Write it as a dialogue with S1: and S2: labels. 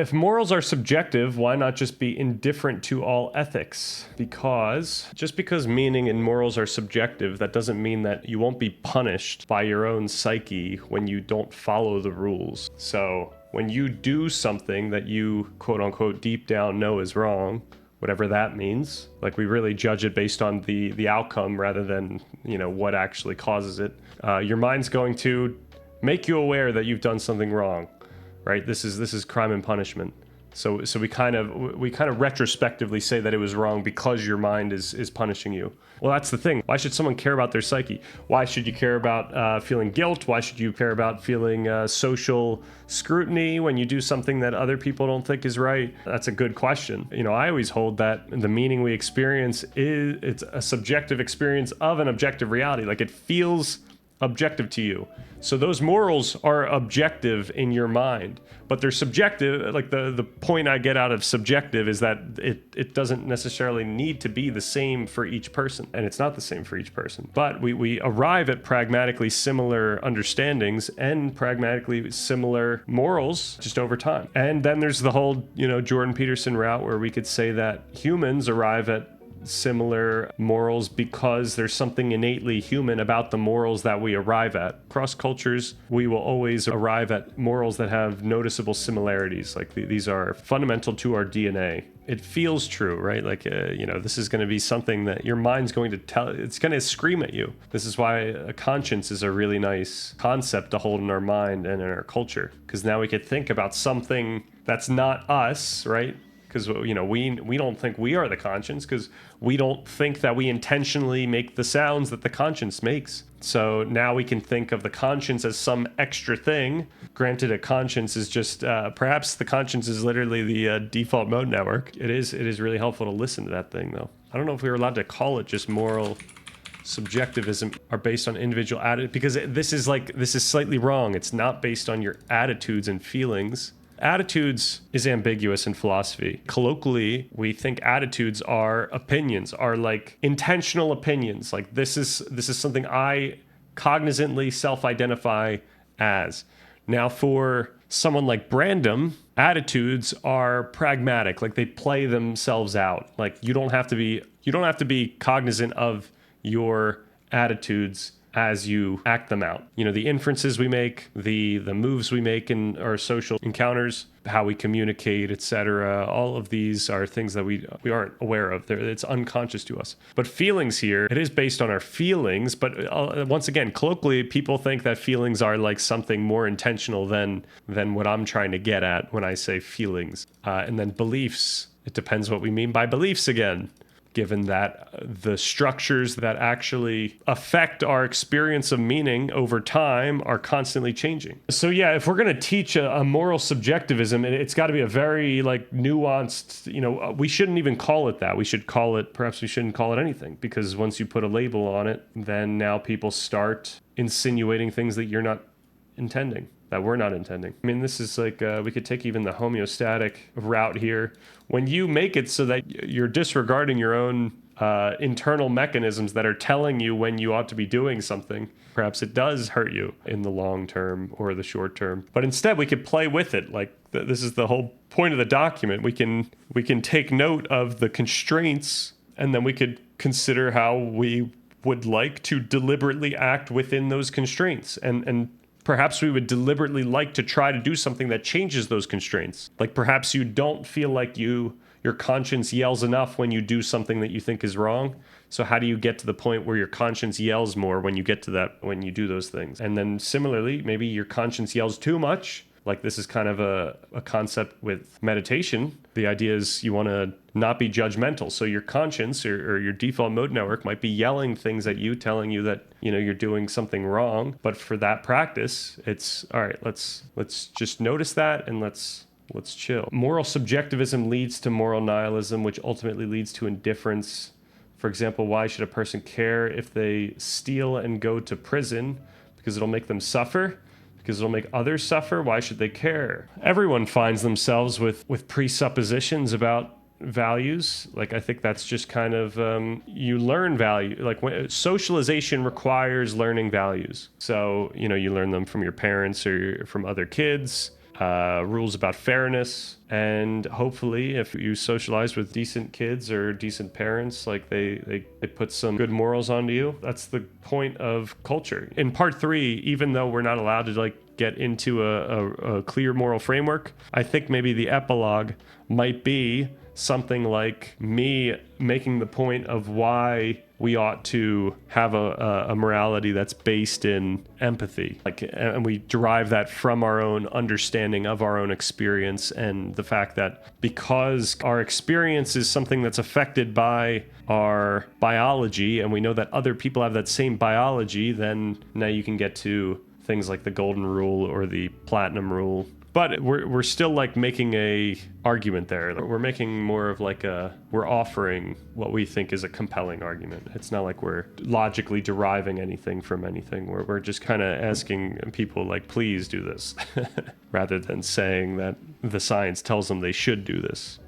S1: If morals are subjective, why not just be indifferent to all ethics? Just because meaning and morals are subjective, that doesn't mean that you won't be punished by your own psyche when you don't follow the rules. So when you do something that you quote unquote deep down know is wrong, whatever that means, like we really judge it based on the outcome rather than, what actually causes it. Your mind's going to make you aware that you've done something wrong. Right? This is crime and punishment. So we kind of retrospectively say that it was wrong because your mind is punishing you. Well, that's the thing. Why should someone care about their psyche? Why should you care about feeling guilt? Why should you care about feeling social scrutiny when you do something that other people don't think is right? That's a good question. I always hold that the meaning we experience it's a subjective experience of an objective reality. Like it feels objective to you. So those morals are objective in your mind, but they're subjective. Like the point I get out of subjective is that it doesn't necessarily need to be the same for each person, and it's not the same for each person. But we arrive at pragmatically similar understandings and pragmatically similar morals just over time. And then there's the whole, Jordan Peterson route where we could say that humans arrive at similar morals because there's something innately human about the morals that we arrive at. Across cultures, we will always arrive at morals that have noticeable similarities. Like these are fundamental to our DNA. It feels true, right? Like, this is going to be something that your mind's going to tell, it's going to scream at you. This is why a conscience is a really nice concept to hold in our mind and in our culture. Because now we could think about something that's not us, right? Because we don't think we are the conscience, because we don't think that we intentionally make the sounds that the conscience makes. So now we can think of the conscience as some extra thing. Granted, a conscience is just perhaps the conscience is literally the default mode network. It is really helpful to listen to that thing, though. I don't know if we were allowed to call it just moral subjectivism are based on individual attitude, because this is slightly wrong. It's not based on your attitudes and feelings. Attitudes is ambiguous in philosophy. Colloquially, we think attitudes are opinions, are like intentional opinions. Like this is something I cognizantly self-identify as. Now, for someone like Brandom, attitudes are pragmatic. Like they play themselves out. Like you don't have to be cognizant of your attitudes as you act them out. The inferences we make, the moves we make in our social encounters, how we communicate, etc. All of these are things that we aren't aware of. It's unconscious to us. But feelings here, it is based on our feelings. But once again, colloquially, people think that feelings are like something more intentional than what I'm trying to get at when I say feelings. And then beliefs, it depends what we mean by beliefs again, given that the structures that actually affect our experience of meaning over time are constantly changing. So yeah, if we're going to teach a moral subjectivism, it's got to be a very nuanced, we shouldn't even call it that. Perhaps we shouldn't call it anything, because once you put a label on it, then now people start insinuating things that you're not intending, that we're not intending. I mean, this is like, we could take even the homeostatic route here. When you make it so that you're disregarding your own internal mechanisms that are telling you when you ought to be doing something, perhaps it does hurt you in the long term or the short term. But instead, we could play with it. Like this is the whole point of the document. We can take note of the constraints, and then we could consider how we would like to deliberately act within those constraints. And perhaps we would deliberately like to try to do something that changes those constraints. Like perhaps you don't feel like your conscience yells enough when you do something that you think is wrong. So how do you get to the point where your conscience yells more when you get to that, when you do those things? And then similarly, maybe your conscience yells too much. Like this is kind of a concept with meditation. The idea is you want to not be judgmental. So your conscience or your default mode network might be yelling things at you, telling you that, you're doing something wrong. But for that practice, it's all right, let's just notice that and let's chill. Moral subjectivism leads to moral nihilism, which ultimately leads to indifference. For example, why should a person care if they steal and go to prison? Because it'll make them suffer? Because it'll make others suffer? Why should they care? Everyone finds themselves with presuppositions about values. Like, I think that's just kind of, you learn value. Like, socialization requires learning values. So, you learn them from your parents or from other kids. rules about fairness. And hopefully, if you socialize with decent kids or decent parents, like they put some good morals onto you. That's the point of culture. In part 3, even though we're not allowed to like get into a clear moral framework, I think maybe the epilogue might be something like me making the point of why we ought to have a morality that's based in empathy, like, and we derive that from our own understanding of our own experience, and the fact that because our experience is something that's affected by our biology, and we know that other people have that same biology, then now you can get to things like the golden rule or the platinum rule. But we're still like making a argument there. We're making more of like we're offering what we think is a compelling argument. It's not like we're logically deriving anything from anything. We're just kind of asking people like, please do this, rather than saying that the science tells them they should do this.